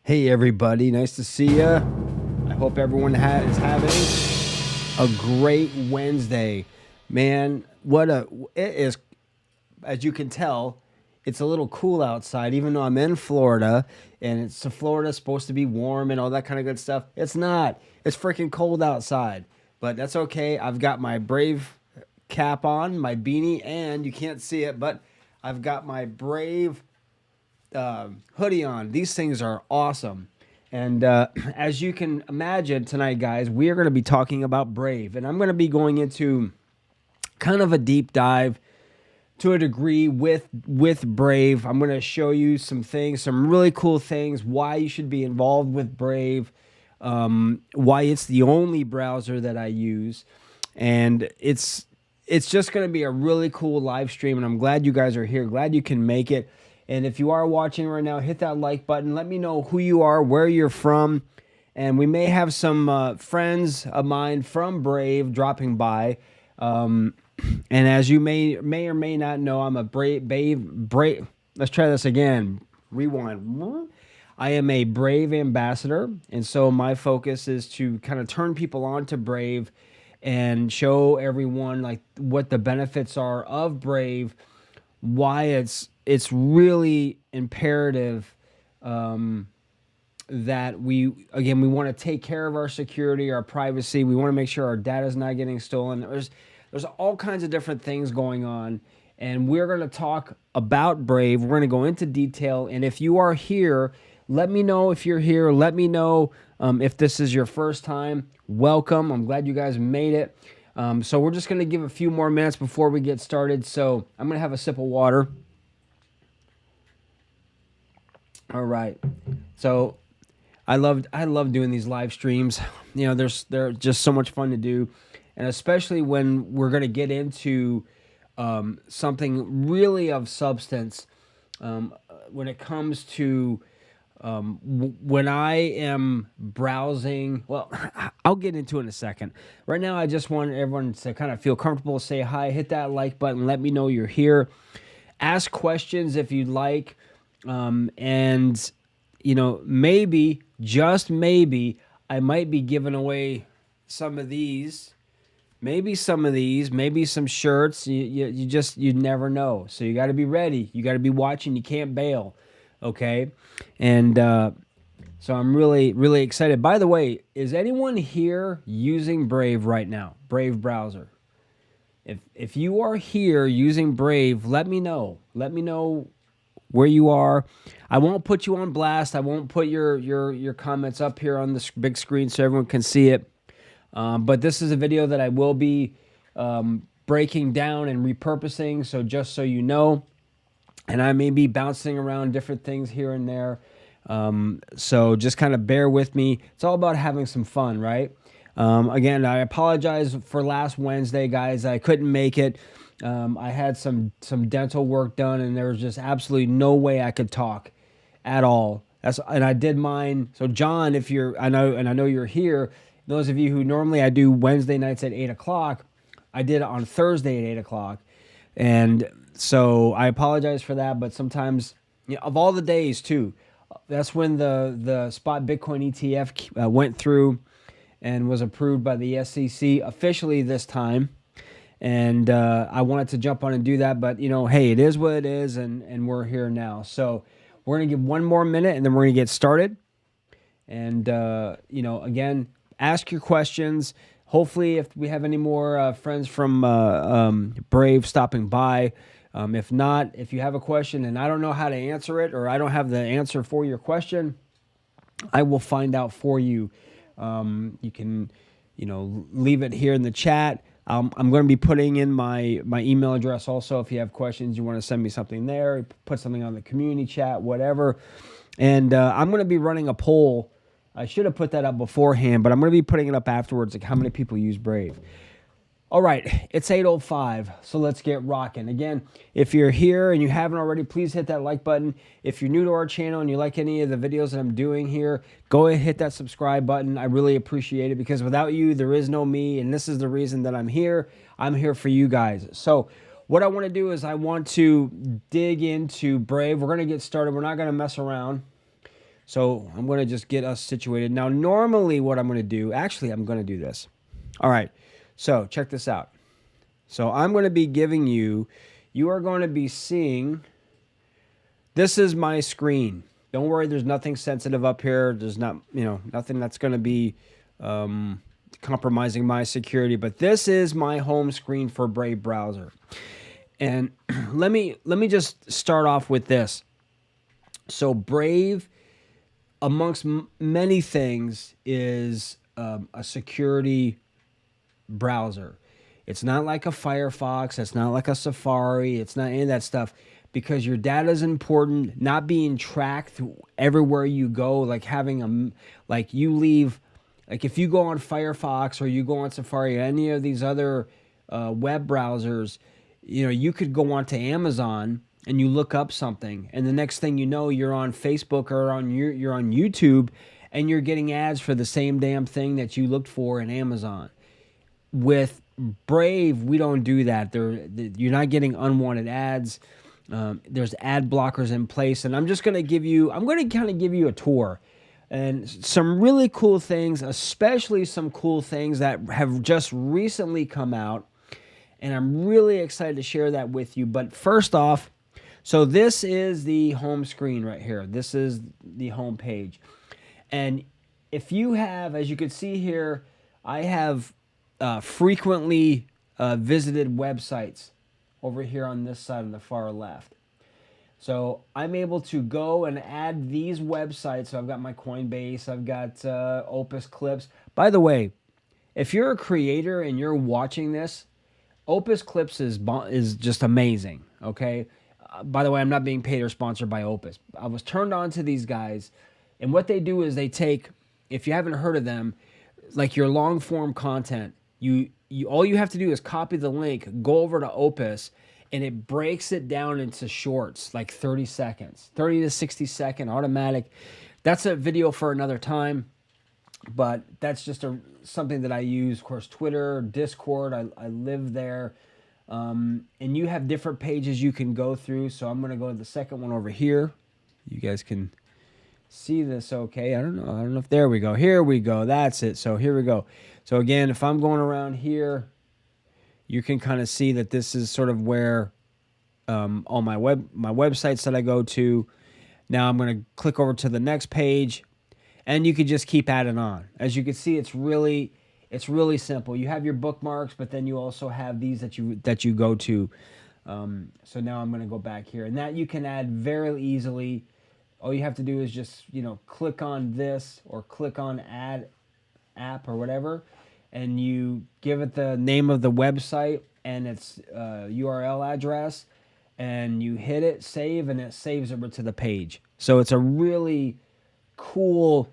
Hey everybody, nice to see you. I hope everyone is having a great Wednesday. Man, it is, as you can tell, it's a little cool outside, even though I'm in Florida, and Florida's supposed to be warm and all that kind of good stuff. It's not. It's freaking cold outside, but that's okay. I've got my Brave cap on, my beanie, and you can't see it, but I've got my Brave hoodie on. These things are awesome. And as you can imagine tonight, guys, we are going to be talking about Brave. And I'm going to be going into kind of a deep dive to a degree with Brave. I'm going to show you some things, some really cool things, why you should be involved with Brave, why it's the only browser that I use. And it's just going to be a really cool live stream. And I'm glad you guys are here. Glad you can make it. And if you are watching right now, hit that like button. Let me know who you are, where you're from. And we may have some friends of mine from Brave dropping by. And as you may or may not know, I'm a Brave. Let's try this again. Rewind. I am a Brave ambassador. And so my focus is to kind of turn people on to Brave and show everyone like what the benefits are of Brave, why it's really imperative that we want to take care of our security, our privacy. We want to make sure our data is not getting stolen. There's all kinds of different things going on, and we're going to talk about Brave. We're going to go into detail, and if you are here, let me know if you're here. Let me know if this is your first time. Welcome. I'm glad you guys made it. So we're just going to give a few more minutes before we get started. So I'm going to have a sip of water. All right. So I love doing these live streams. You know, they're just so much fun to do, and especially when we're going to get into something really of substance when it comes to when I am browsing. Well, I'll get into it in a second. Right now, I just want everyone to kind of feel comfortable, say hi, hit that like button, let me know you're here. Ask questions if you'd like. And, you know, maybe, just maybe, I might be giving away some of these. Maybe some shirts. You never know. So you got to be ready. You got to be watching. You can't bail. Okay? And so I'm really, really excited. By the way, is anyone here using Brave right now? Brave browser. If you are here using Brave, let me know. Let me know where you are. I won't put you on blast. I won't put your comments up here on the big screen so everyone can see it. But this is a video that I will be breaking down and repurposing, so just so you know. And I may be bouncing around different things here and there. So just kind of bear with me. It's all about having some fun, right? Again, I apologize for last Wednesday, guys. I couldn't make it. I had some dental work done, and there was just absolutely no way I could talk at all. And I did mine. So John, I know you're here. Those of you who normally I do Wednesday nights at 8 o'clock, I did it on Thursday at 8 o'clock. And so I apologize for that. But sometimes, you know, of all the days too, that's when the spot Bitcoin ETF went through and was approved by the SEC officially this time. And I wanted to jump on and do that, but, you know, hey, it is what it is, and we're here now. So we're going to give one more minute, and then we're going to get started. And, you know, again, ask your questions. Hopefully, if we have any more friends from Brave stopping by. If not, if you have a question and I don't know how to answer it, or I don't have the answer for your question, I will find out for you. You can, you know, leave it here in the chat. I'm going to be putting in my email address also. If you have questions, you want to send me something there, put something on the community chat, whatever. And I'm going to be running a poll. I should have put that up beforehand, but I'm going to be putting it up afterwards, like how many people use Brave. All right, it's 8:05, so let's get rocking. Again, if you're here and you haven't already, please hit that like button. If you're new to our channel and you like any of the videos that I'm doing here, go ahead and hit that subscribe button. I really appreciate it, because without you, there is no me, and this is the reason that I'm here. I'm here for you guys. So what I want to do is I want to dig into Brave. We're going to get started. We're not going to mess around. So I'm going to just get us situated. Now, normally what I'm going to do, actually, I'm going to do this. All right. So check this out. So I'm going to be giving you, you are going to be seeing, this is my screen. Don't worry, there's nothing sensitive up here. There's not, nothing that's going to be compromising my security. But this is my home screen for Brave browser. And let me just start off with this. So Brave, amongst many things, is a security browser. It's not like a Firefox. It's not like a Safari. It's not any of that stuff, because your data is important. Not being tracked everywhere you go, like having like you leave, like if you go on Firefox or you go on Safari or any of these other web browsers, you could go onto Amazon and you look up something, and the next thing you know, you're on Facebook or you're on YouTube, and you're getting ads for the same damn thing that you looked for in Amazon. With Brave, we don't do that. You're not getting unwanted ads. There's ad blockers in place, and I'm going to kind of give you a tour and some really cool things, especially some cool things that have just recently come out, and I'm really excited to share that with you. But first off, so this is the home screen right here. This is the home page, and if you have, as you can see here, I have frequently visited websites over here on this side on the far left. So I'm able to go and add these websites. So I've got my Coinbase, I've got Opus Clips. By the way, if you're a creator and you're watching this, Opus Clips is just amazing, okay? By the way, I'm not being paid or sponsored by Opus. I was turned on to these guys, and what they do is they take, if you haven't heard of them, like your long form content, you all you have to do is copy the link, go over to Opus, and it breaks it down into shorts, like 30 seconds, 30 to 60 second automatic. That's a video for another time, but that's just something that I use. Of course, Twitter, Discord, I live there. And you have different pages you can go through. So I'm going to go to the second one over here. You guys can see this okay. I don't know if, there we go. Here we go. That's it. So here we go. So again, if I'm going around here, you can kind of see that this is sort of where all my websites that I go to. Now I'm going to click over to the next page, and you could just keep adding on. As you can see, it's really simple. You have your bookmarks, but then you also have these that you go to. So now I'm going to go back here, and that you can add very easily. All you have to do is just click on this or click on add app or whatever, and you give it the name of the website and its URL address, and you hit it, save, and it saves over to the page. So it's a really cool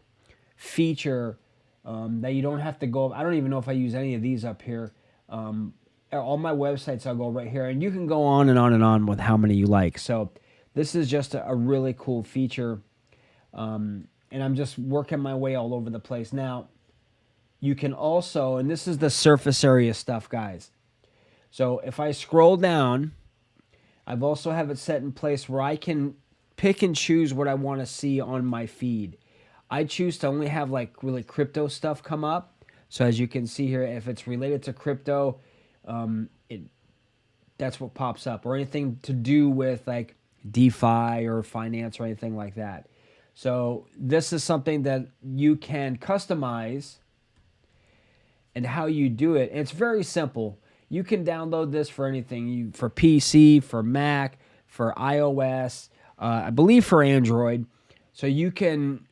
feature that you don't have to go. I don't even know if I use any of these up here. All my websites, I'll go right here, and you can go on and on and on with how many you like. So this is just a really cool feature, and I'm just working my way all over the place. Now, you can also, and this is the surface area stuff, guys. So if I scroll down, I've also have it set in place where I can pick and choose what I want to see on my feed. I choose to only have like really crypto stuff come up. So as you can see here, if it's related to crypto, that's what pops up, or anything to do with like DeFi or finance or anything like that. So this is something that you can customize, and how you do it. It's very simple. You can download this for anything, for PC, for Mac, for iOS, I believe for Android. So you can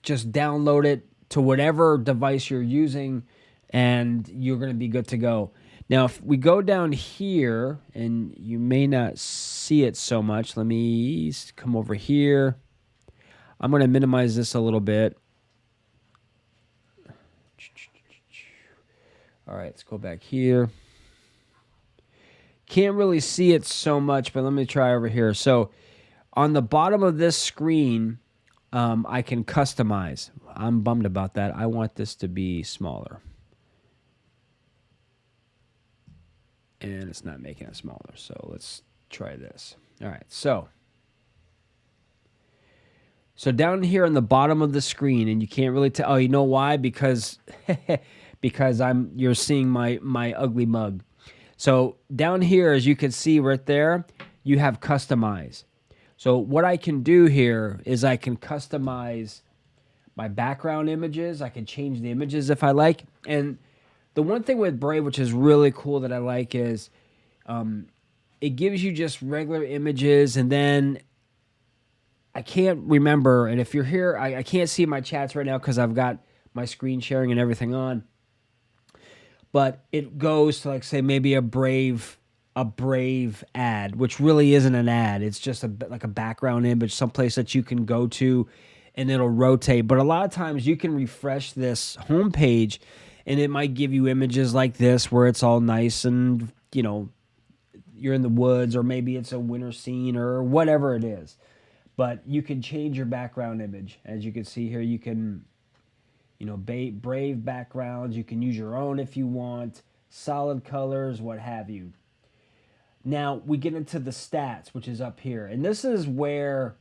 just download it to whatever device you're using, and you're going to be good to go. Now, if we go down here, and you may not see it so much, let me come over here. I'm going to minimize this a little bit. All right, let's go back here. Can't really see it so much, but let me try over here. So on the bottom of this screen, I can customize. I'm bummed about that. I want this to be smaller. And it's not making it smaller, so let's try this. All right, so So down here on the bottom of the screen, and you can't really tell. Oh, you know why? Because because you're seeing my ugly mug. So down here, as you can see right there, you have customize. So what I can do here is I can customize my background images. I can change the images if I like. And the one thing with Brave, which is really cool that I like, is it gives you just regular images, and then I can't remember, and if you're here, I can't see my chats right now because I've got my screen sharing and everything on. But it goes to, like, say, maybe a Brave ad, which really isn't an ad. It's just like a background image, someplace that you can go to, and it'll rotate. But a lot of times you can refresh this homepage, and it might give you images like this where it's all nice and, you're in the woods, or maybe it's a winter scene or whatever it is. But you can change your background image. As you can see here, you can, Brave backgrounds. You can use your own if you want, solid colors, what have you. Now, we get into the stats, which is up here. And this is where,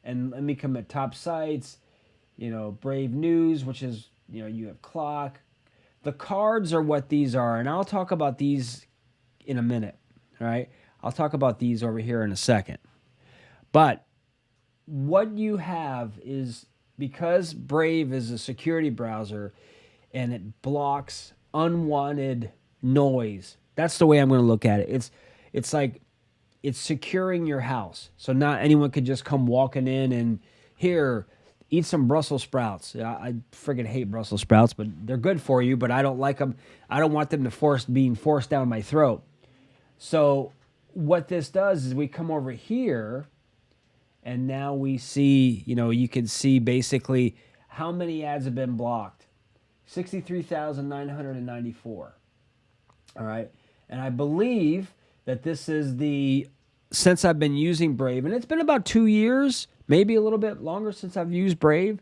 and let me come at top sites, Brave News, which is, you have clock. The cards are what these are. And I'll talk about these in a minute, all right? I'll talk about these over here in a second. But what you have is, because Brave is a security browser and it blocks unwanted noise. That's the way I'm going to look at it. It's like it's securing your house. So not anyone could just come walking in and, here, eat some Brussels sprouts. I friggin' hate Brussels sprouts, but they're good for you, but I don't like them. I don't want them being forced down my throat. So what this does is we come over here, and now we see, you can see basically how many ads have been blocked. 63,994. All right. And I believe that this is since I've been using Brave, and it's been about 2 years, maybe a little bit longer since I've used Brave.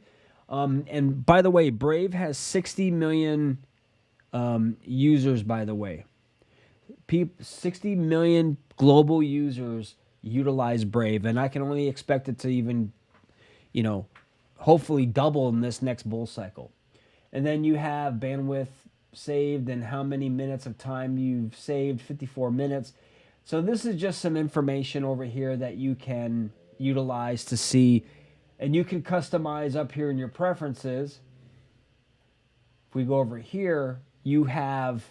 And by the way, Brave has 60 million users, by the way. 60 million global users utilize Brave, and I can only expect it to even, hopefully double in this next bull cycle. And then you have bandwidth saved and how many minutes of time you've saved, 54 minutes. So this is just some information over here that you can utilize to see, and you can customize up here in your preferences. If we go over here, you have,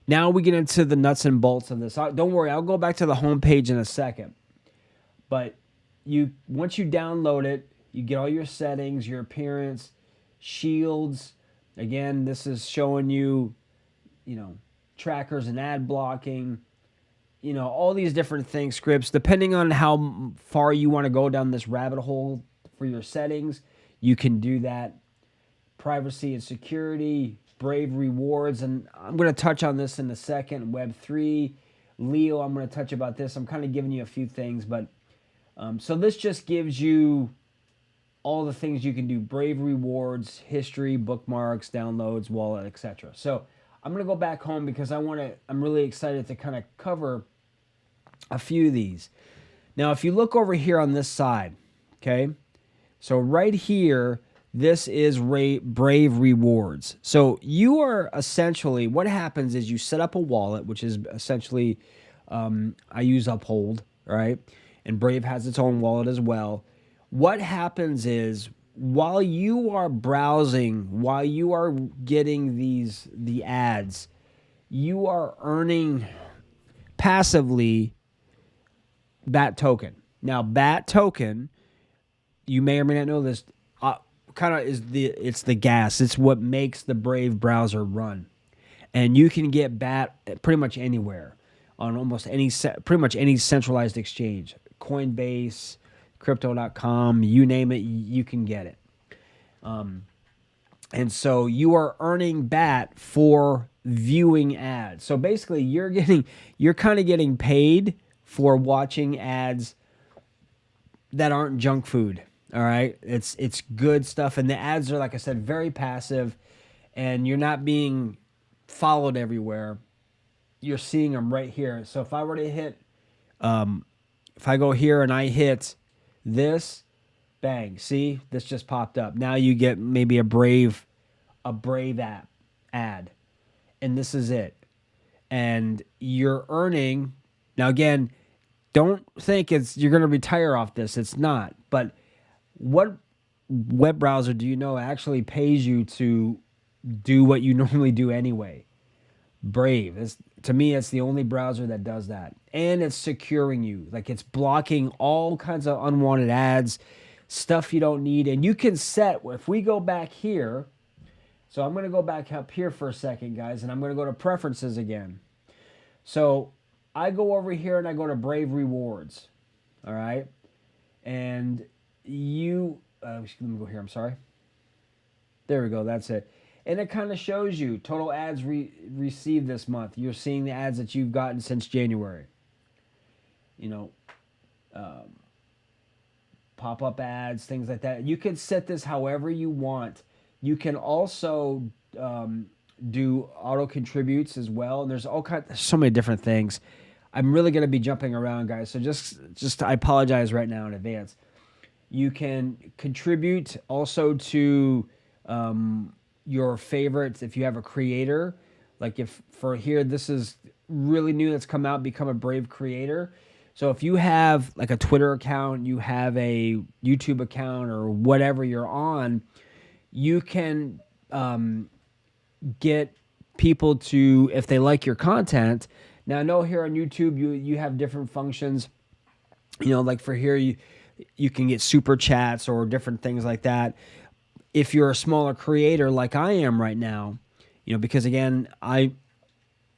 now we get into the nuts and bolts of this. Don't worry, I'll go back to the home page in a second. But once you download it, you get all your settings, your appearance, shields. Again, this is showing you, trackers and ad blocking, all these different things, scripts. Depending on how far you want to go down this rabbit hole for your settings, you can do that. Privacy and security, Brave rewards, and I'm going to touch on this in a second. Web3, Leo, I'm going to touch about this. I'm kind of giving you a few things, but so this just gives you all the things you can do. Brave rewards, history, bookmarks, downloads, wallet, etc. So I'm going to go back home because I'm really excited to kind of cover a few of these. Now, if you look over here on this side, okay, so right here, this is Brave rewards. So you are essentially, what happens is you set up a wallet, which is essentially, I use Uphold, right? And Brave has its own wallet as well. What happens is, while you are browsing, while you are getting the ads, you are earning passively BAT token. Now, BAT token, you may or may not know this, kind of it's the gas. It's what makes the Brave browser run, and you can get BAT pretty much anywhere on pretty much any centralized exchange, Coinbase, Crypto.com, you name it, you can get it. And so you are earning BAT for viewing ads. So basically, you're kind of getting paid for watching ads that aren't junk food. All right, it's good stuff, and the ads are, like I said, very passive, and you're not being followed everywhere. You're seeing them right here. So if I were to hit, if I go here and I hit this, Bang. See, this just popped up. Now you get maybe a Brave app ad. And this is it. And you're earning. Now again, don't think you're going to retire off this. It's not. But what web browser do you know actually pays you to do what you normally do anyway? Brave. To me, it's the only browser that does that. And it's securing you. Like, it's blocking all kinds of unwanted ads, stuff you don't need. And you can set, if we go back here, so I'm going to go back up here for a second, guys, and I'm going to go to preferences again. So I go over here and I go to Brave Rewards. All right. And let me go here. I'm sorry. There we go. That's it. And it kind of shows you total ads received this month. You're seeing the ads that you've gotten since January. Pop-up ads, things like that. You can set this however you want. You can also do auto contributes as well. And there's so many different things. I'm really going to be jumping around, guys. So just I apologize right now in advance. You can contribute also to your favorites if you have a creator. Like if for here, this is really new that's come out, become a Brave creator. So if you have like a Twitter account, you have a YouTube account or whatever you're on, you can get people to, if they like your content. Now I know here on YouTube, you have different functions, like for here, you can get super chats or different things like that. If you're a smaller creator like I am right now, because again, I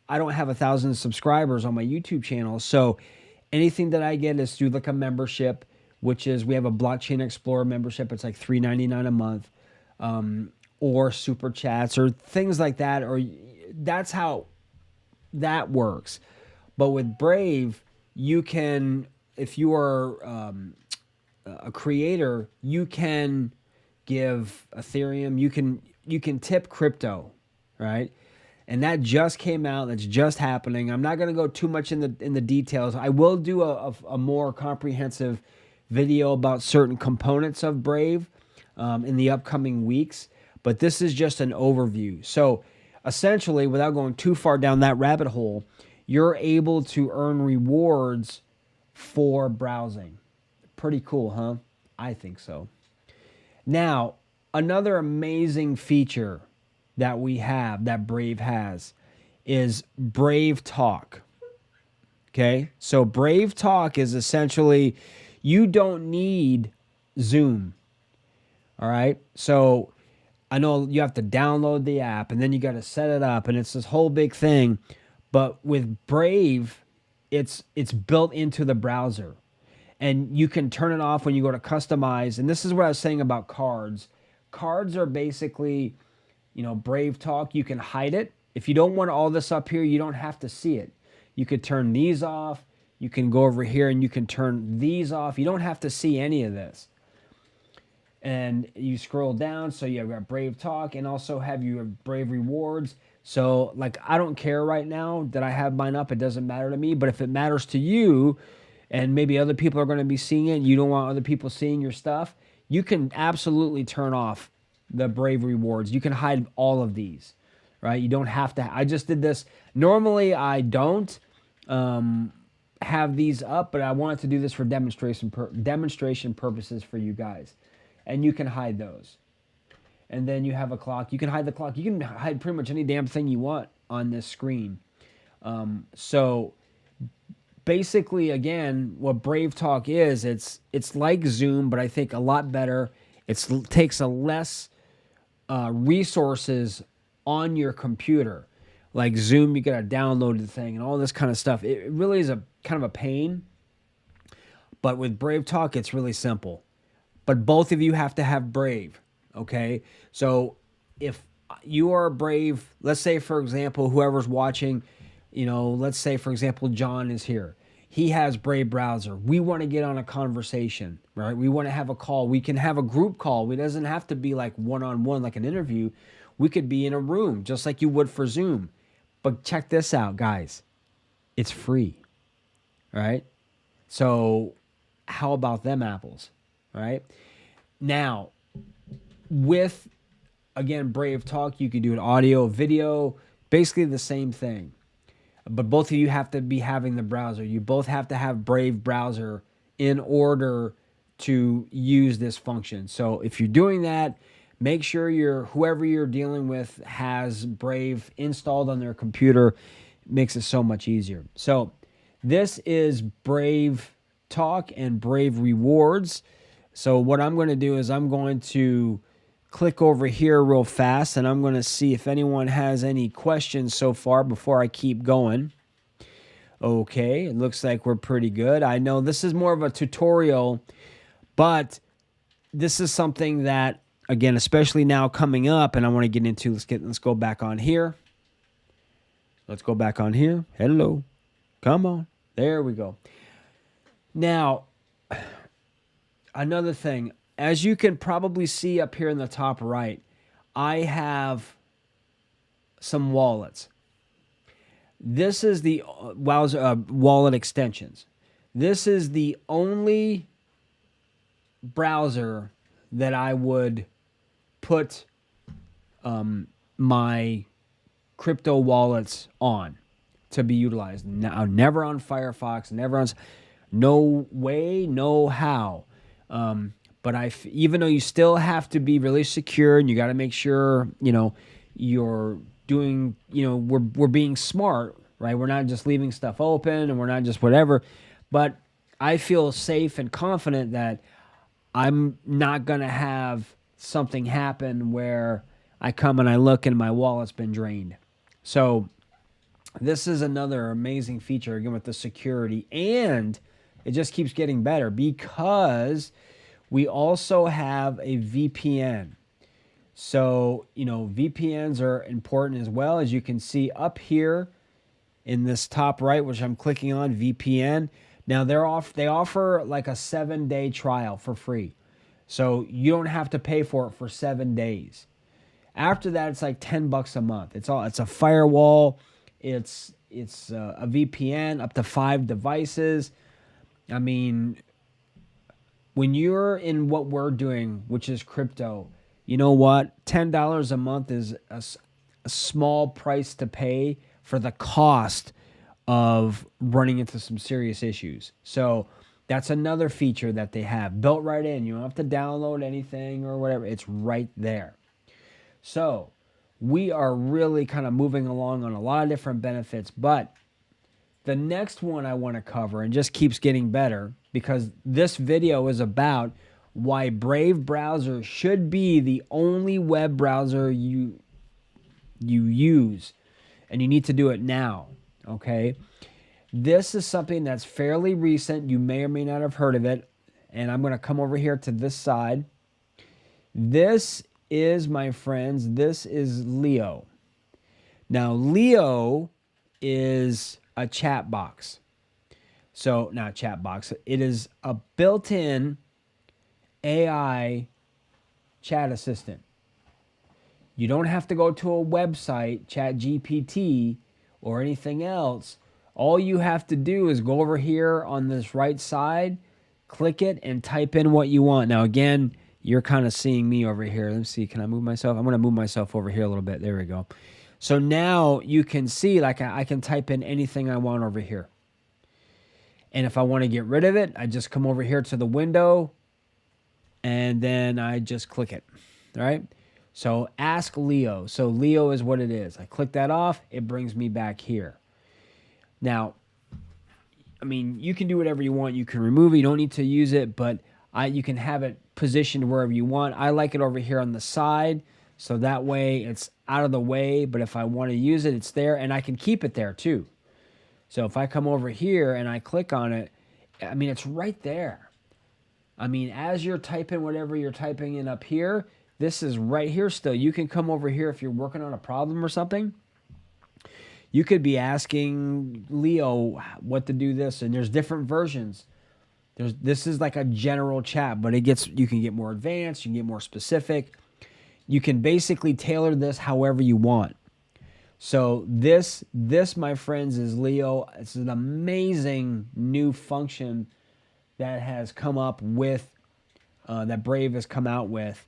don't have 1,000 subscribers on my YouTube channel. So anything that I get is through like a membership, which is, we have a Blockchain Explorer membership. It's like $3.99 a month, or super chats or things like that. Or that's how that works. But with Brave, you can, if you are a creator, you can give Ethereum, you can tip crypto, right? And that just came out. That's just happening. I'm not going to go too much in the details. I will do a more comprehensive video about certain components of Brave in the upcoming weeks. But this is just an overview. So essentially, without going too far down that rabbit hole, you're able to earn rewards for browsing. Pretty cool, huh? I think so. Now, another amazing feature that we have, that Brave has, is Brave Talk. Okay? So Brave Talk is essentially, you don't need Zoom. All right? So I know you have to download the app and then you got to set it up and it's this whole big thing. But with Brave, it's built into the browser. And you can turn it off when you go to customize. And this is what I was saying about cards. Cards are basically, Brave Talk. You can hide it. If you don't want all this up here, you don't have to see it. You could turn these off. You can go over here and you can turn these off. You don't have to see any of this. And you scroll down, so you've got Brave Talk and also have your Brave Rewards. So, like, I don't care right now that I have mine up. It doesn't matter to me. But if it matters to you, and maybe other people are going to be seeing it, and you don't want other people seeing your stuff, you can absolutely turn off the Brave Rewards. You can hide all of these, right? You don't have to. I just did this. Normally, I don't have these up, but I wanted to do this for demonstration purposes for you guys. And you can hide those. And then you have a clock. You can hide the clock. You can hide pretty much any damn thing you want on this screen. So basically, again, what Brave Talk is, it's like Zoom, but I think a lot better. It takes a less resources on your computer. Like Zoom, you got to download the thing and all this kind of stuff. It really is a kind of a pain. But with Brave Talk, it's really simple. But both of you have to have Brave, okay? So if you are Brave, let's say, for example, whoever's watching, let's say, for example, John is here. He has Brave Browser. We want to get on a conversation, right? We want to have a call. We can have a group call. It doesn't have to be like one-on-one, like an interview. We could be in a room, just like you would for Zoom. But check this out, guys. It's free, right? So how about them apples, right? Now, with, again, Brave Talk, you can do an audio, video, basically the same thing. But both of you have to be having the browser. You both have to have Brave browser in order to use this function. So if you're doing that, make sure whoever you're dealing with has Brave installed on their computer. It makes it so much easier. So this is Brave Talk and Brave Rewards. So what I'm going to do is I'm going to click over here real fast, and I'm going to see if anyone has any questions so far before I keep going. Okay, it looks like we're pretty good. I know this is more of a tutorial, but this is something that, again, especially now coming up, and I want to get into, let's go back on here. Let's go back on here. Hello. Come on. There we go. Now, another thing, as you can probably see up here in the top right, I have some wallets. This is the wallet extensions. This is the only browser that I would put my crypto wallets on to be utilized. Now, never on Firefox, never on, no way, no how. But even though you still have to be really secure, and you got to make sure, you're doing, we're being smart, right? We're not just leaving stuff open, and we're not just whatever. But I feel safe and confident that I'm not going to have something happen where I come and I look and my wallet's been drained. So this is another amazing feature, again, with the security. And it just keeps getting better because we also have a VPN. So, VPNs are important as well. As you can see up here in this top right, which I'm clicking on, VPN. Now, they offer like a 7-day trial for free. So you don't have to pay for it for 7 days. After that, it's like $10 a month. It's a firewall. It's a VPN up to 5 devices. I mean, when you're in what we're doing, which is crypto, you know what? $10 a month is a small price to pay for the cost of running into some serious issues. So that's another feature that they have built right in. You don't have to download anything or whatever. It's right there. So we are really kind of moving along on a lot of different benefits. But the next one I want to cover, and just keeps getting better, because this video is about why Brave browser should be the only web browser you use, and you need to do it now, okay? This is something that's fairly recent. You may or may not have heard of it, and I'm going to come over here to this side. This is, my friends, this is Leo. Now, Leo is a chat box. So, not chat box. It is a built-in AI chat assistant. You don't have to go to a website, ChatGPT, or anything else. All you have to do is go over here on this right side, click it, and type in what you want. Now, again, you're kind of seeing me over here. Let me see. Can I move myself? I'm going to move myself over here a little bit. There we go. So now you can see, like, I can type in anything I want over here. And if I want to get rid of it, I just come over here to the window, and then I just click it. All right? So ask Leo. So Leo is what it is. I click that off. It brings me back here. Now, I mean, you can do whatever you want. You can remove it. You don't need to use it, but you can have it positioned wherever you want. I like it over here on the side, so that way it's out of the way, but if I want to use it, it's there, and I can keep it there too. So if I come over here and I click on it, I mean, it's right there. I mean, as you're typing whatever you're typing in up here, this is right here still. You can come over here if you're working on a problem or something. You could be asking Leo what to do this, and there's different versions. This is like a general chat, but you can get more advanced, you can get more specific. You can basically tailor this however you want. So this, my friends, is Leo. It's an amazing new function that has come up with that Brave has come out with,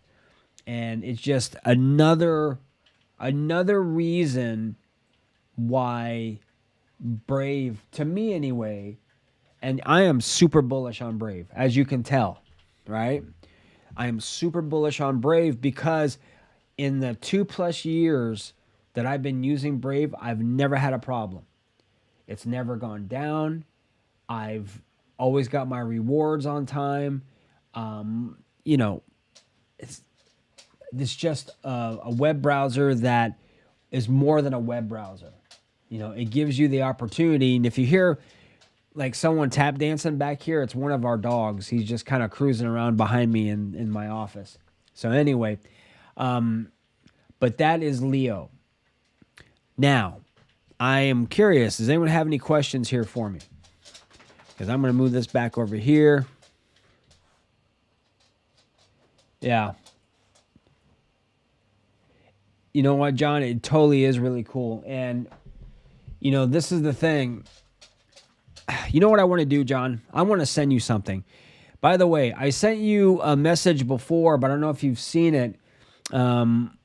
and it's just another reason why Brave, to me anyway, and I am super bullish on Brave, as you can tell, right? I am super bullish on Brave because in the 2+ years that I've been using Brave, I've never had a problem. It's never gone down. I've always got my rewards on time. You know, it's just a web browser that is more than a web browser. You know, it gives you the opportunity. And if you hear like someone tap dancing back here, it's one of our dogs. He's just kind of cruising around behind me in my office. So anyway, but that is Leo. Now, I am curious, does anyone have any questions here for me? Because I'm going to move this back over here. Yeah. You know what, John? It totally is really cool. And, you know, this is the thing. You know what I want to do, John? I want to send you something. By the way, I sent you a message before, but I don't know if you've seen it. I'm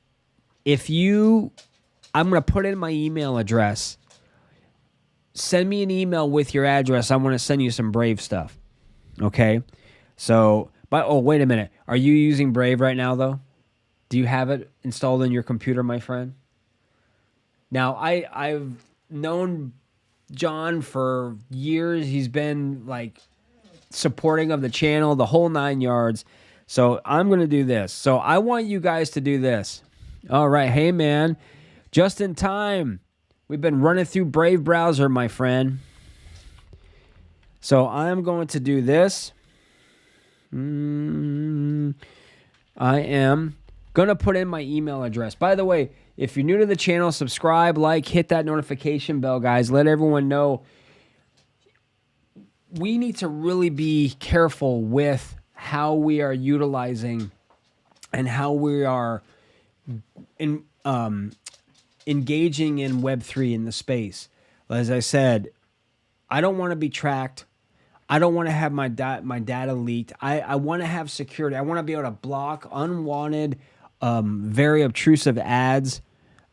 going to put in my email address. Send me an email with your address. I want to send you some Brave stuff. Okay? So, wait a minute. Are you using Brave right now, though? Do you have it installed in your computer, my friend? Now, I've known John for years. He's been, like, supporting of the channel, the whole 9 yards. So, I'm going to do this. So, I want you guys to do this. All right. Hey, man. Just in time. We've been running through Brave browser, my friend. So, I'm going to do this. I am going to put in my email address. By the way, if you're new to the channel, subscribe, like, hit that notification bell, guys. Let everyone know. We need to really be careful with how we are utilizing and how we are engaging in Web3 in the space. As I said, I don't want to be tracked. I don't want to have my data leaked. I want to have security. I want to be able to block unwanted, very obtrusive ads.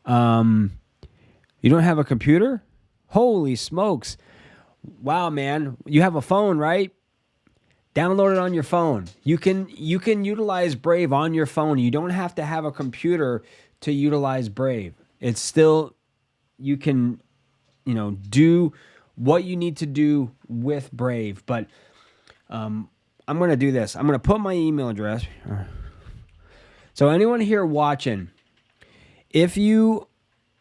You don't have a computer? Holy smokes. Wow, man. You have a phone, right? Download it on your phone. You can utilize Brave on your phone. You don't have to have a computer to utilize Brave. It's still, you can, do what you need to do with Brave. But I'm going to do this. I'm going to put my email address. So anyone here watching, if you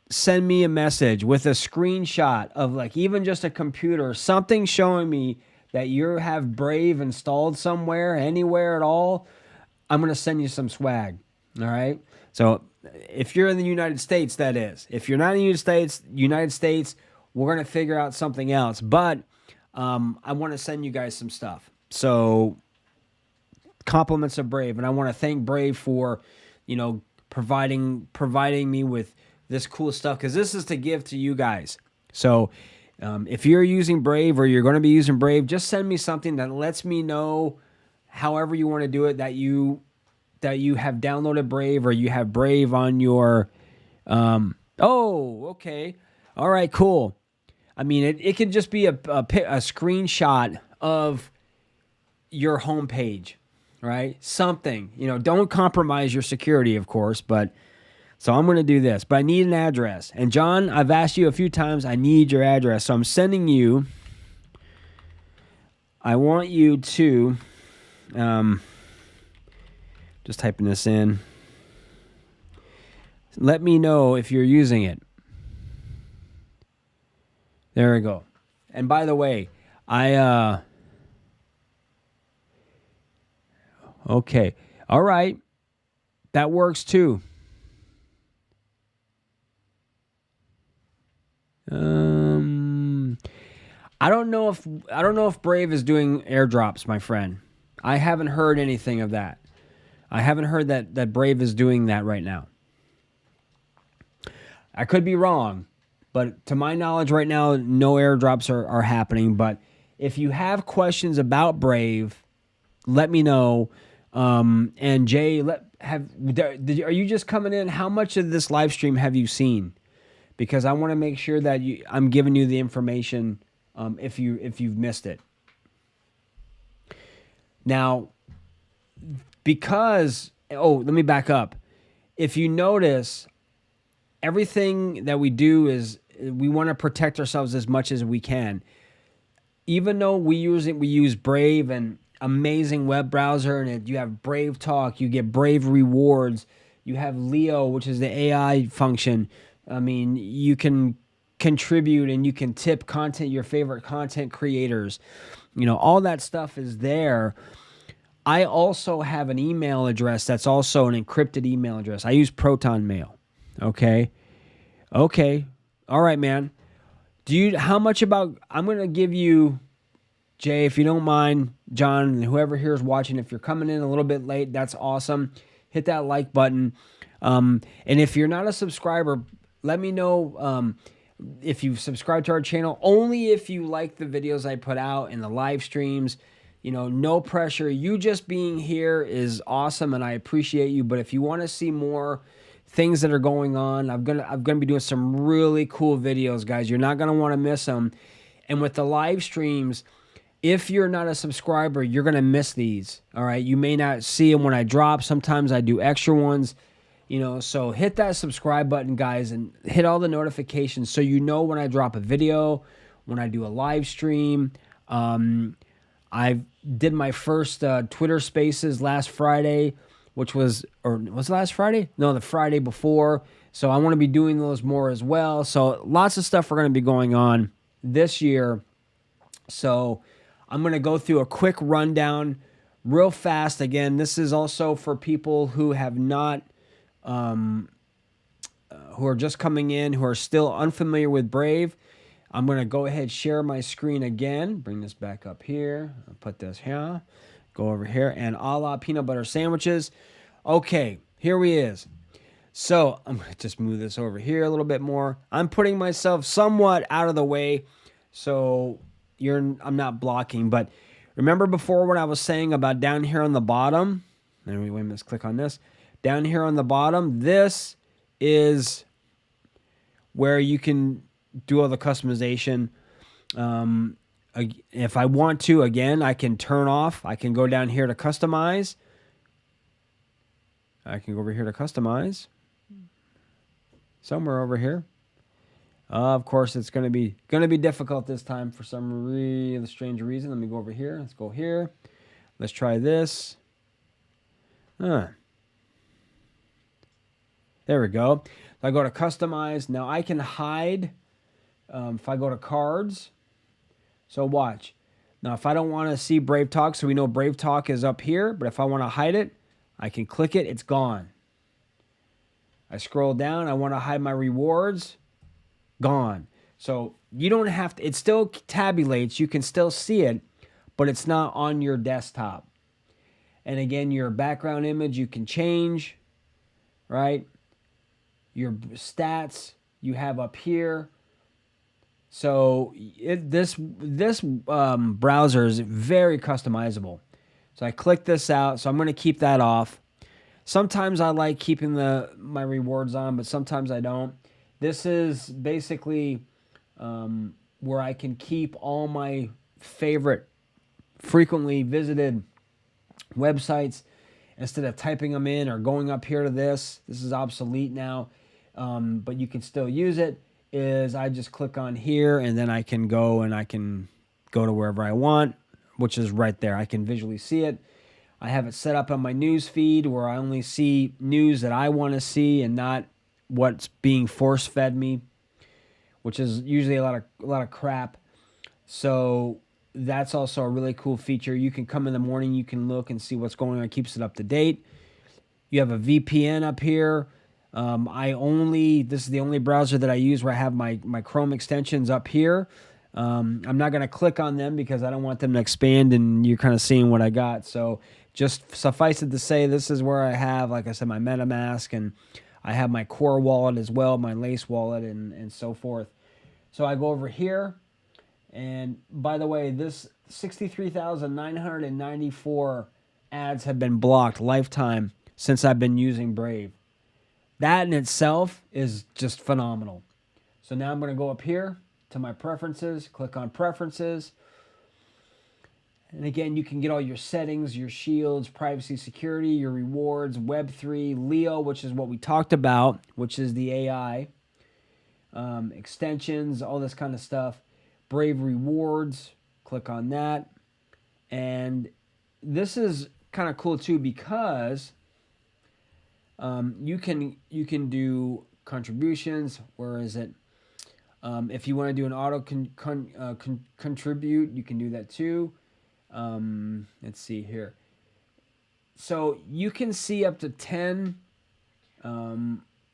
send me a message with a screenshot of like even just a computer, something showing me that you have Brave installed somewhere, anywhere at all, I'm going to send you some swag. All right? So if you're in the United States, that is. If you're not in the United States, we're going to figure out something else. But I want to send you guys some stuff. So compliments of Brave. And I want to thank Brave for, providing me with this cool stuff, because this is to give to you guys. So if you're using Brave or you're going to be using Brave, just send me something that lets me know, however you want to do it, that you have downloaded Brave or you have Brave on your okay. All right, cool. I mean, it could just be a screenshot of your homepage, right? Something, don't compromise your security, of course, but so I'm going to do this, but I need an address. And John, I've asked you a few times, I need your address. So I'm sending you, I want you to, just typing this in. Let me know if you're using it. There we go. And by the way, okay. All right. That works too. I don't know if Brave is doing airdrops, my friend. I haven't heard anything of that. I haven't heard that Brave is doing that right now. I could be wrong, but to my knowledge right now, no airdrops are happening. But if you have questions about Brave, let me know. And Jay, are you just coming in? How much of this live stream have you seen? Because I want to make sure that I'm giving you the information if you've missed it. Now, let me back up. If you notice, everything that we do is we want to protect ourselves as much as we can. Even though we use Brave, an amazing web browser, and you have Brave Talk, you get Brave rewards, you have Leo, which is the AI function. I mean, you can contribute and you can tip your favorite content creators. All that stuff is there. I also have an email address that's also an encrypted email address. I use Proton Mail. Okay. All right, man. I'm going to give you, Jay, if you don't mind, John, and whoever here is watching, if you're coming in a little bit late, that's awesome. Hit that like button. And if you're not a subscriber, let me know if you've subscribed to our channel. Only if you like the videos I put out and the live streams. No pressure. You just being here is awesome, and I appreciate you. But if you want to see more things that are going on, I'm gonna be doing some really cool videos, guys. You're not gonna want to miss them. And with the live streams, if you're not a subscriber, you're gonna miss these. All right, you may not see them when I drop. Sometimes I do extra ones. So hit that subscribe button, guys, and hit all the notifications so you know when I drop a video, when I do a live stream. I did my first Twitter Spaces last Friday, was it last Friday? No, the Friday before. So I want to be doing those more as well. So lots of stuff we're going to be going on this year. So I'm going to go through a quick rundown real fast. Again, this is also for people who have not, who are just coming in, who are still unfamiliar with Brave. I'm going to go ahead, share my screen again, bring this back up here, I'll put this here, go over here, and a la peanut butter sandwiches. Okay, here we is. So I'm going to just move this over here a little bit more. I'm putting myself somewhat out of the way so I'm not blocking. But remember before what I was saying about down here on the bottom? Wait a minute, let's click on this. Down here on the bottom, this is where you can do all the customization. If I want to, again, I can turn off. I can go down here to customize. I can go over here to customize. Somewhere over here. Of course, it's going to be difficult this time for some really strange reason. Let me go over here. Let's go here. Let's try this. There we go. I go to customize. Now I can hide. If I go to cards, so watch. Now, if I don't want to see Brave Talk, so we know Brave Talk is up here, but if I want to hide it, I can click it. It's gone. I scroll down. I want to hide my rewards. Gone. So you don't have to, it still tabulates. You can still see it, but it's not on your desktop. And again, your background image, you can change, right? Your stats you have up here. So this browser is very customizable. So I click this out. So I'm going to keep that off. Sometimes I like keeping my rewards on, but sometimes I don't. This is basically where I can keep all my favorite, frequently visited websites instead of typing them in or going up here to this. This is obsolete now, but you can still use it. I just click on here and then I can go to wherever I want, which is right there. I can visually see it. I have it set up on my news feed where I only see news that I want to see and not what's being force fed me, which is usually a lot of crap. So that's also a really cool feature. You can come in the morning, you can look and see what's going on. It keeps it up to date. You have a VPN up here. This is the only browser that I use where I have my Chrome extensions up here. I'm not going to click on them because I don't want them to expand and you're kind of seeing what I got. So just suffice it to say, this is where I have, like I said, my MetaMask, and I have my Core wallet as well, my Lace wallet, and so forth. So I go over here. And by the way, this 63,994 ads have been blocked lifetime since I've been using Brave. That in itself is just phenomenal. So now I'm going to go up here to my preferences, click on preferences. And again, you can get all your settings, your shields, privacy, security, your rewards, Web3, Leo, which is what we talked about, which is the AI, extensions, all this kind of stuff. Brave rewards, click on that. And this is kind of cool too because you can do contributions. Where is it? If you want to do an auto contribute, you can do that too. Let's see here. So you can see up to 10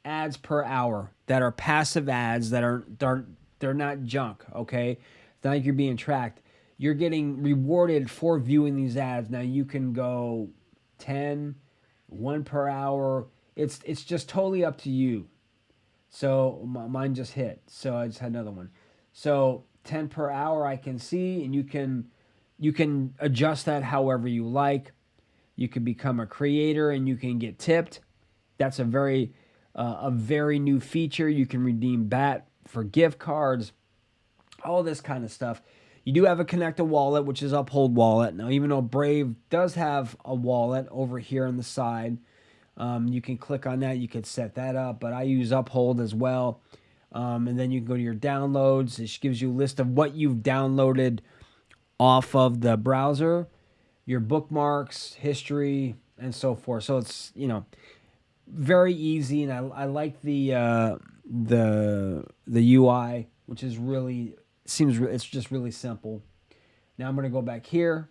ads per hour that are passive ads that they're not junk. Okay, it's not like you're being tracked. You're getting rewarded for viewing these ads. Now you can go 10, 1 per hour. It's just totally up to you. So mine just hit. So I just had another one. So 10 per hour I can see, and you can adjust that however you like. You can become a creator and you can get tipped. That's a very new feature. You can redeem BAT for gift cards, all this kind of stuff. You do have a connected wallet, which is Uphold Wallet. Now, even though Brave does have a wallet over here on the side, you can click on that. You can set that up, but I use Uphold as well. And then you can go to your downloads. It gives you a list of what you've downloaded off of the browser, your bookmarks, history, and so forth. So it's, very easy, and I like the UI, which is really it's just really simple. Now I'm going to go back here,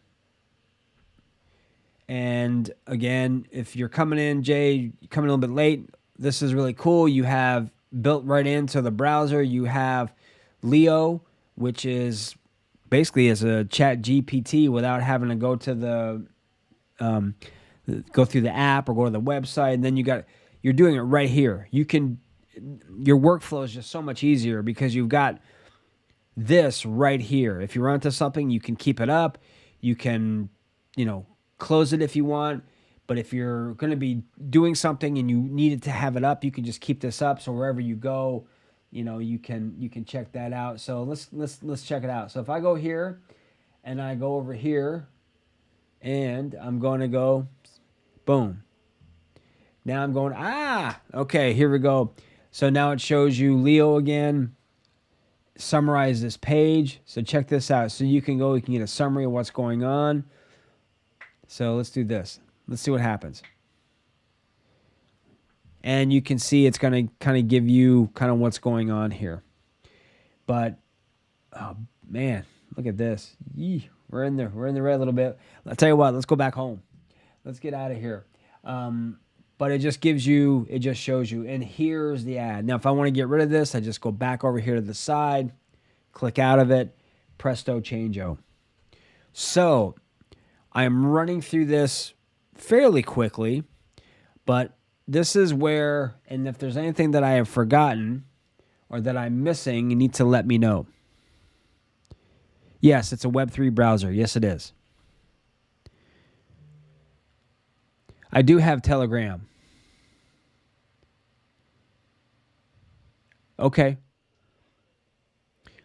and again, if you're coming in, Jay, coming a little bit late, this is really cool. You have built right into the browser. You have Leo, which is basically as a chat GPT without having to go to the go through the app or go to the website. And then you're doing it right here. Your workflow is just so much easier because you've got this right here. If you run into something, you can keep it up. You can, close it if you want. But if you're going to be doing something and you needed to have it up, you can just keep this up. So wherever you go, you can check that out. So let's check it out. So if I go here and I go over here and I'm going to go, boom. Now I'm going, okay, here we go. So now it shows you Leo again. Summarize this page. So check this out. So you can get a summary of what's going on. So let's do this. Let's see what happens. And you can see it's going to kind of give you kind of what's going on here. But, oh, man, look at this. Yee, we're in there. We're in the red a little bit. I'll tell you what, let's go back home. Let's get out of here. But it just shows you. And here's the ad. Now, if I want to get rid of this, I just go back over here to the side, click out of it, presto changeo. So I am running through this fairly quickly, but this is where, and if there's anything that I have forgotten or that I'm missing, you need to let me know. Yes, it's a Web3 browser. Yes, it is. I do have Telegram. Okay.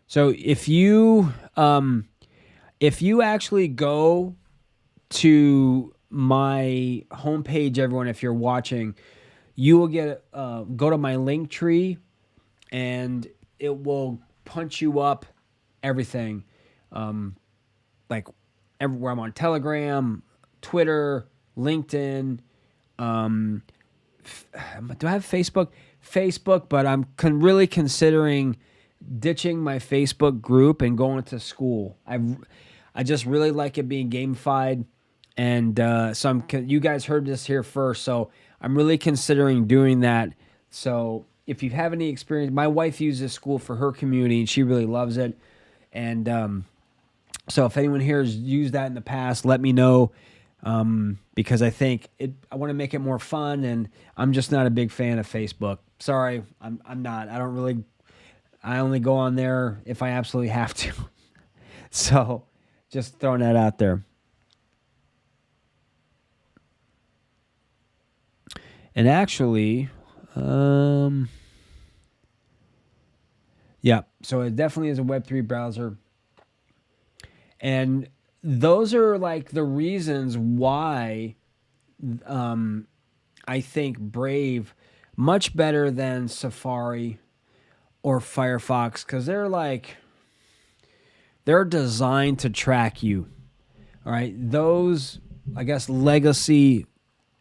So if you actually go to my homepage, everyone, if you're watching, you will get go to my link tree, and it will punch you up everything, like everywhere. I'm on Telegram, Twitter, LinkedIn. Do I have Facebook? Facebook, but I'm really considering ditching my Facebook group and going to school. I just really like it being gamified, and so you guys heard this here first. So I'm really considering doing that. So if you have any experience, my wife uses school for her community, and she really loves it. And so if anyone here has used that in the past, let me know. Because I think I want to make it more fun, and I'm just not a big fan of Facebook. Sorry, I'm not. I only go on there if I absolutely have to. So just throwing that out there. And actually, yeah, so it definitely is a Web3 browser. And those are like the reasons why I think Brave much better than Safari or Firefox, because they're designed to track you. All right, those, I guess, legacy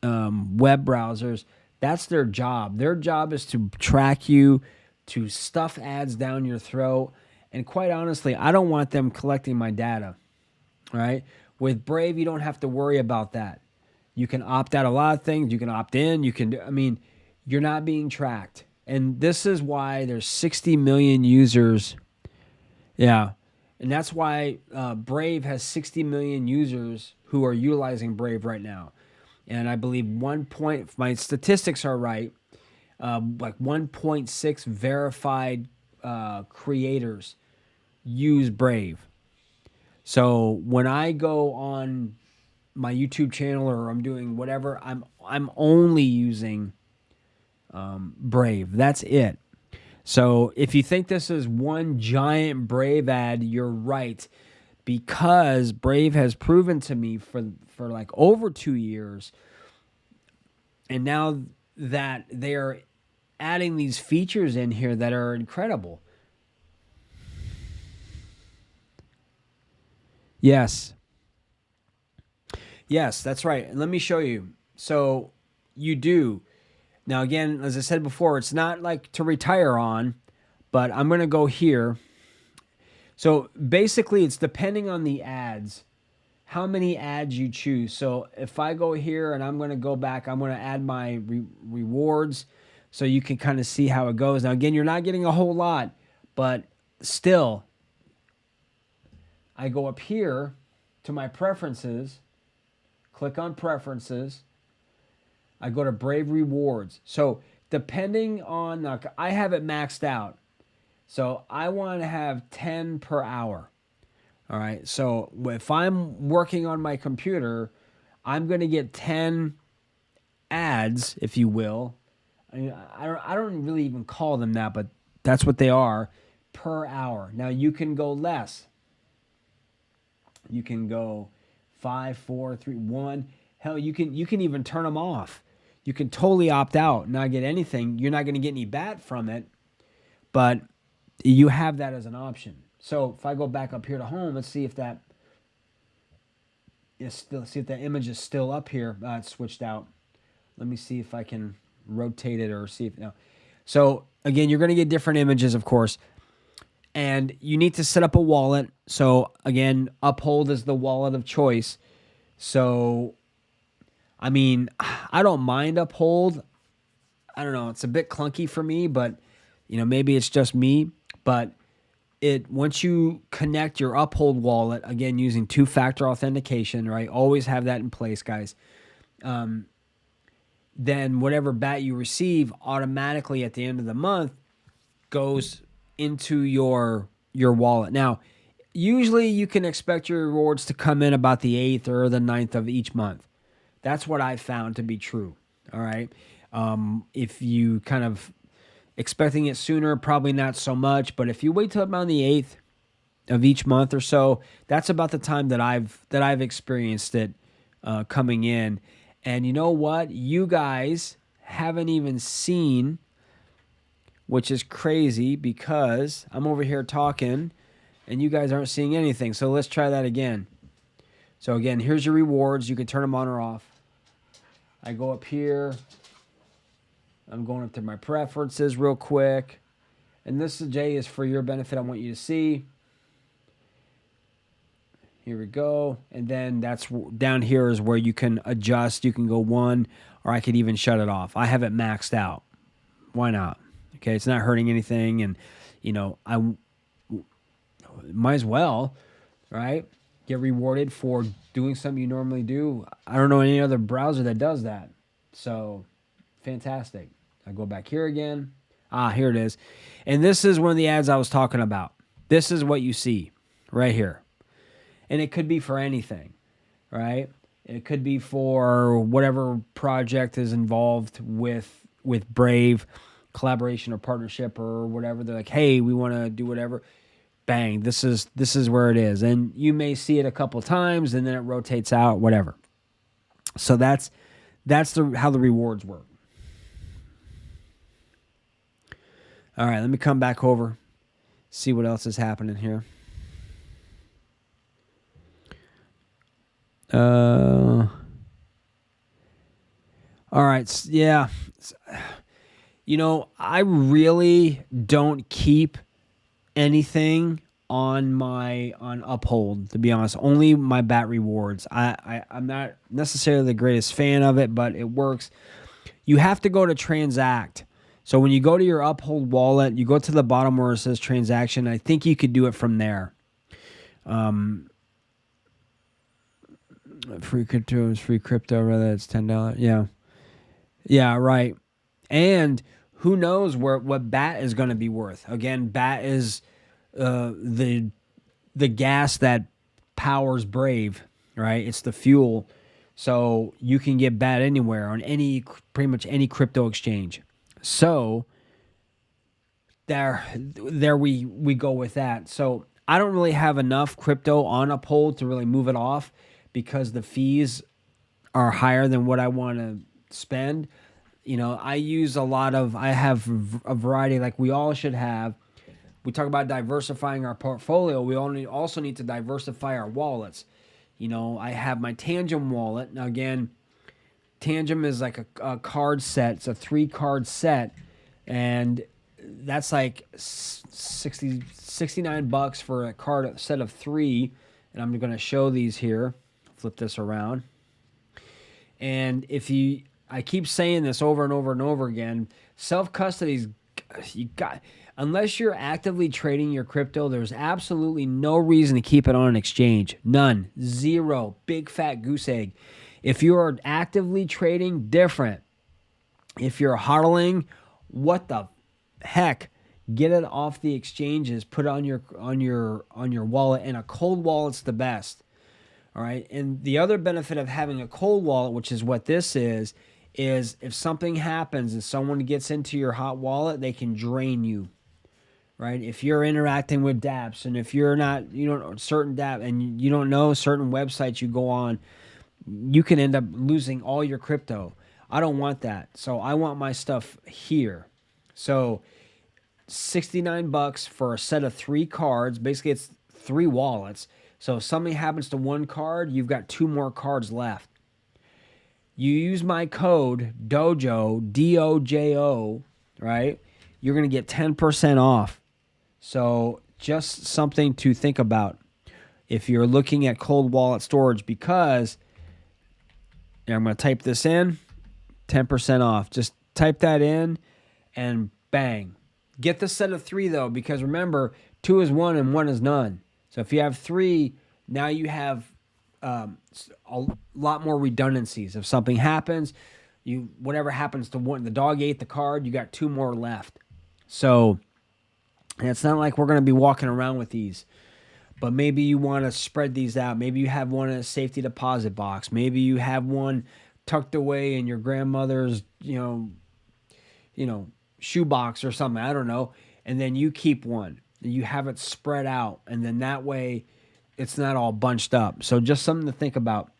web browsers, that's their job. Their job is to track you, to stuff ads down your throat. And quite honestly, I don't want them collecting my data. All right. With Brave, you don't have to worry about that. You can opt out a lot of things. You can opt in. You're not being tracked. And this is why there's 60 million users. Yeah. And that's why Brave has 60 million users who are utilizing Brave right now. And I believe my statistics are right, like 1.6 verified creators use Brave. So when I go on my YouTube channel or I'm doing whatever, I'm only using Brave. That's it. So if you think this is one giant Brave ad, you're right, because Brave has proven to me for like over 2 years, and now that they are adding these features in here that are incredible. Yes. Yes, that's right. And let me show you. So you do. Now, again, as I said before, it's not like to retire on, but I'm going to go here. So basically, it's depending on the ads, how many ads you choose. So if I go here and I'm going to go back, I'm going to add my rewards so you can kind of see how it goes. Now, again, you're not getting a whole lot, but still, I go up here to my preferences, click on preferences. I go to Brave Rewards. So depending on, I have it maxed out. So I want to have 10 per hour. All right. So if I'm working on my computer, I'm going to get 10 ads, if you will. I don't really even call them that, but that's what they are, per hour. Now you can go less. You can go 5, 4, 3, 1. Hell, you can even turn them off. You can totally opt out, not get anything. You're not going to get any bat from it, but you have that as an option. So if I go back up here to home, let's see if that is still, see if that image is still up here. It's switched out. Let me see if I can rotate it or see if no. So again, you're going to get different images, of course, and you need to set up a wallet. So again, Uphold is the wallet of choice. So I mean, I don't mind Uphold. I don't know, it's a bit clunky for me, but maybe it's just me. But once you connect your Uphold wallet, again using two-factor authentication, right? Always have that in place, guys. Then whatever bat you receive automatically at the end of the month goes into your wallet. Now, usually you can expect your rewards to come in about the 8th or the 9th of each month. That's what I found to be true. All right. If you kind of expecting it sooner, probably not so much. But if you wait till about the 8th of each month or so, that's about the time that I've experienced it coming in. And you know what? You guys haven't even seen, which is crazy because I'm over here talking and you guys aren't seeing anything. So let's try that again. So again, here's your rewards. You can turn them on or off. I go up here. I'm going up to my preferences real quick. And this, Jay, is for your benefit. I want you to see. Here we go. And then that's down here is where you can adjust. You can go 1, or I could even shut it off. I have it maxed out. Why not? Okay, it's not hurting anything. And, I might as well, right? Get rewarded for doing something you normally do. I don't know any other browser that does that. So, fantastic. I go back here again. Here it is. And this is one of the ads I was talking about. This is what you see right here. And it could be for anything, right? It could be for whatever project is involved with Brave, collaboration or partnership or whatever. They're like, hey, we want to do whatever. Bang, this is where it is. And you may see it a couple times and then it rotates out, whatever. So that's how the rewards work. All right, let me come back over, see what else is happening here. All right, yeah. You know, I really don't keep anything on Uphold, to be honest. Only my bat rewards. I'm not necessarily the greatest fan of it, but it works. You have to go to transact. So when you go to your Uphold wallet, you go to the bottom where it says transaction. I think you could do it from there. Free crypto is free crypto, rather it's $10. Yeah, right. And who knows what BAT is going to be worth. Again, BAT is the gas that powers Brave, right? It's the fuel. So you can get BAT anywhere on pretty much any crypto exchange. So there we go with that. So I don't really have enough crypto on Uphold to really move it off because the fees are higher than what I want to spend. You know, I have a variety like we all should have. We talk about diversifying our portfolio. We also need to diversify our wallets. You know, I have my Tangem wallet. Now, again, Tangem is like a card set. It's a 3-card set. And that's like $69 for a set of 3. And I'm going to show these here. Flip this around. And I keep saying this over and over and over again, self-custody's, unless you're actively trading your crypto, there's absolutely no reason to keep it on an exchange. None. Zero. Big fat goose egg. If you are actively trading, different. If you're hodling, what the heck? Get it off the exchanges, put it on your wallet, and a cold wallet's the best. All right. And the other benefit of having a cold wallet, which is what this is if something happens and someone gets into your hot wallet, they can drain you. Right? If you're interacting with dApps and if you're not, certain dApp and you don't know certain websites you go on, you can end up losing all your crypto. I don't want that. So I want my stuff here. So $69 for a set of 3 cards. Basically, it's 3 wallets. So if something happens to one card, you've got 2 more cards left. You use my code Dojo, DOJO, right? You're going to get 10% off. So just something to think about if you're looking at cold wallet storage, because I'm going to type this in, 10% off. Just type that in and bang. Get the set of 3 though, because remember, 2 is 1 and 1 is none. So if you have 3, now you have a lot more redundancies. If something happens, whatever happens to one, the dog ate the card, you got 2 more left. So it's not like we're going to be walking around with these. But maybe you want to spread these out. Maybe you have one in a safety deposit box. Maybe you have one tucked away in your grandmother's, shoebox or something. I don't know. And then you keep one. You have it spread out, and then that way it's not all bunched up. So just something to think about.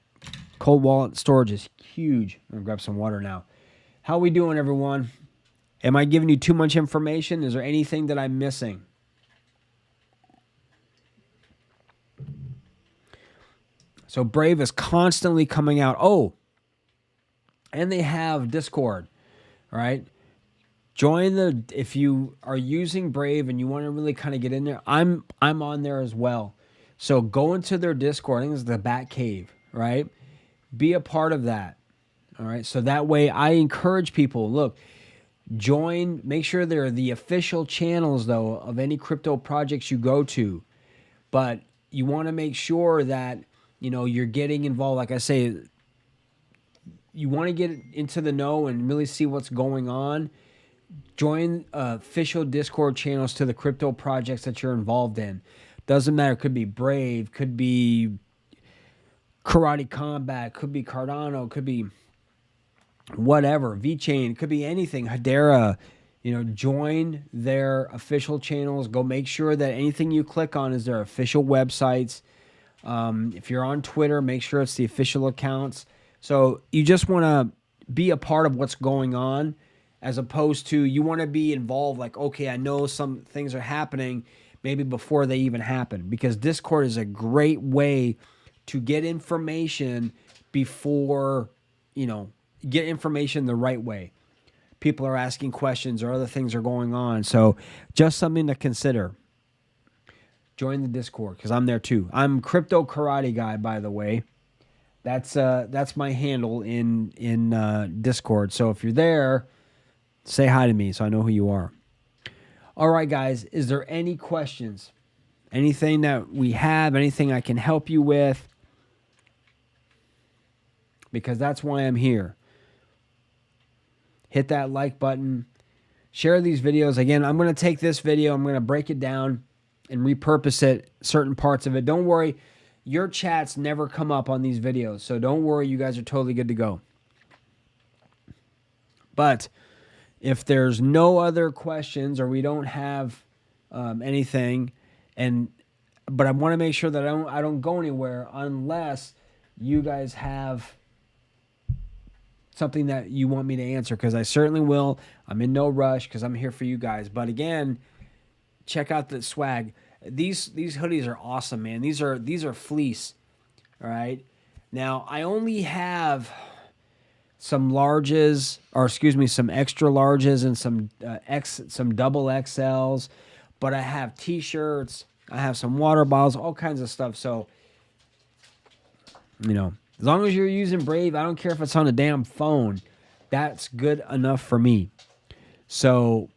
Cold wallet storage is huge. I'm going to grab some water now. How we doing, everyone? Am I giving you too much information? Is there anything that I'm missing? So Brave is constantly coming out. Oh, and they have Discord, all right? If you are using Brave and you want to really kind of get in there, I'm on there as well. So go into their Discord. I think it's the Bat Cave, right? Be a part of that. All right. So that way I encourage people, look, join, make sure they're the official channels though of any crypto projects you go to. But you want to make sure that, you're getting involved. Like I say, you want to get into the know and really see what's going on. Join official Discord channels to the crypto projects that you're involved in. Doesn't matter. Could be Brave, could be Karate Combat, could be Cardano, could be whatever, VeChain, could be anything, Hedera. Join their official channels. Go make sure that anything you click on is their official websites. If you're on Twitter, make sure it's the official accounts. So you just want to be a part of what's going on, as opposed to you want to be involved. Like, okay, I know some things are happening maybe before they even happen, because Discord is a great way to get information before, get information the right way. People are asking questions or other things are going on. So just something to consider. Join the Discord, because I'm there too. I'm Crypto Karate Guy, by the way. That's my handle in Discord. So if you're there, say hi to me so I know who you are. All right, guys. Is there any questions? Anything that we have? Anything I can help you with? Because that's why I'm here. Hit that like button. Share these videos. Again, I'm going to take this video, I'm going to break it down and repurpose it, certain parts of it. Don't worry, your chats never come up on these videos, so don't worry, you guys are totally good to go. But if there's no other questions, or we don't have anything, but I want to make sure that I don't go anywhere unless you guys have something that you want me to answer, because I certainly will. I'm in no rush, because I'm here for you guys. But again, check out the swag. These hoodies are awesome, man. These are fleece. All right. Now I only have some larges, or excuse me, some extra larges and some double XLs. But I have T-shirts. I have some water bottles, all kinds of stuff. So, as long as you're using Brave, I don't care if it's on a damn phone. That's good enough for me. So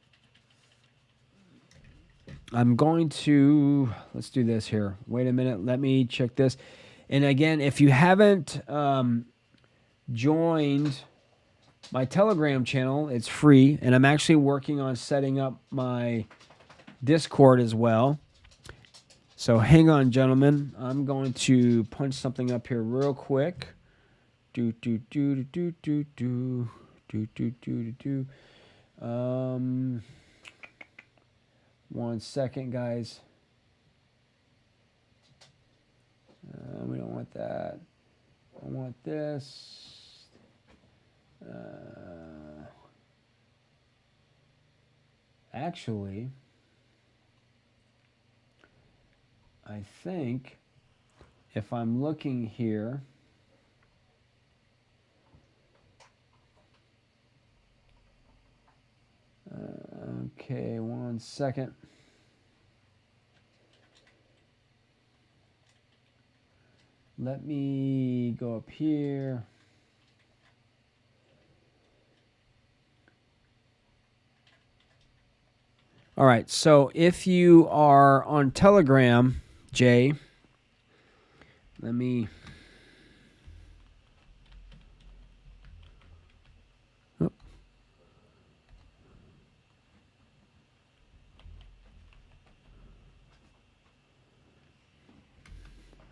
I'm going to, let's do this here. Wait a minute. Let me check this. And again, if you haven't joined my Telegram channel, it's free. And I'm actually working on setting up my Discord as well. So hang on, gentlemen. I'm going to punch something up here real quick. One second, guys. We don't want that. I want this. Actually, I think if I'm looking here, okay, one second. Let me go up here. All right, so if you are on Telegram, Jay, let me... Oh.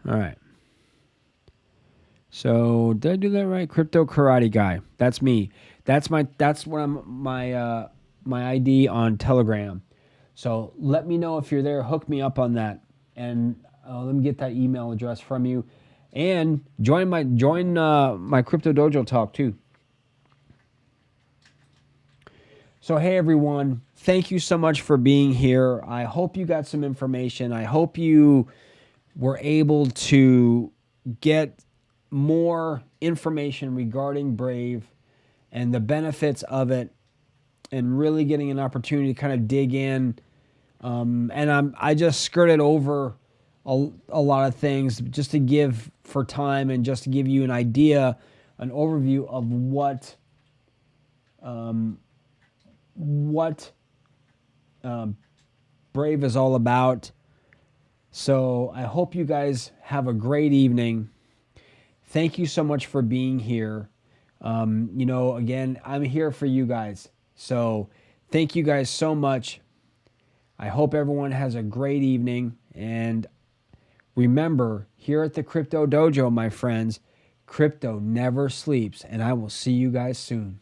All right. So did I do that right? Crypto Karate Guy. That's me. That's my ID on Telegram. So let me know if you're there. Hook me up on that, and let me get that email address from you. And join my Crypto Dojo talk too. So hey everyone, thank you so much for being here. I hope you got some information. I hope you were able to get more information regarding Brave and the benefits of it, and really getting an opportunity to kind of dig in. And I just skirted over a lot of things just to give for time, and just to give you an idea, an overview of what Brave is all about. So I hope you guys have a great evening. Thank you so much for being here. Again, I'm here for you guys. So thank you guys so much. I hope everyone has a great evening, and Remember, here at the Crypto Dojo, my friends, crypto never sleeps, and I will see you guys soon.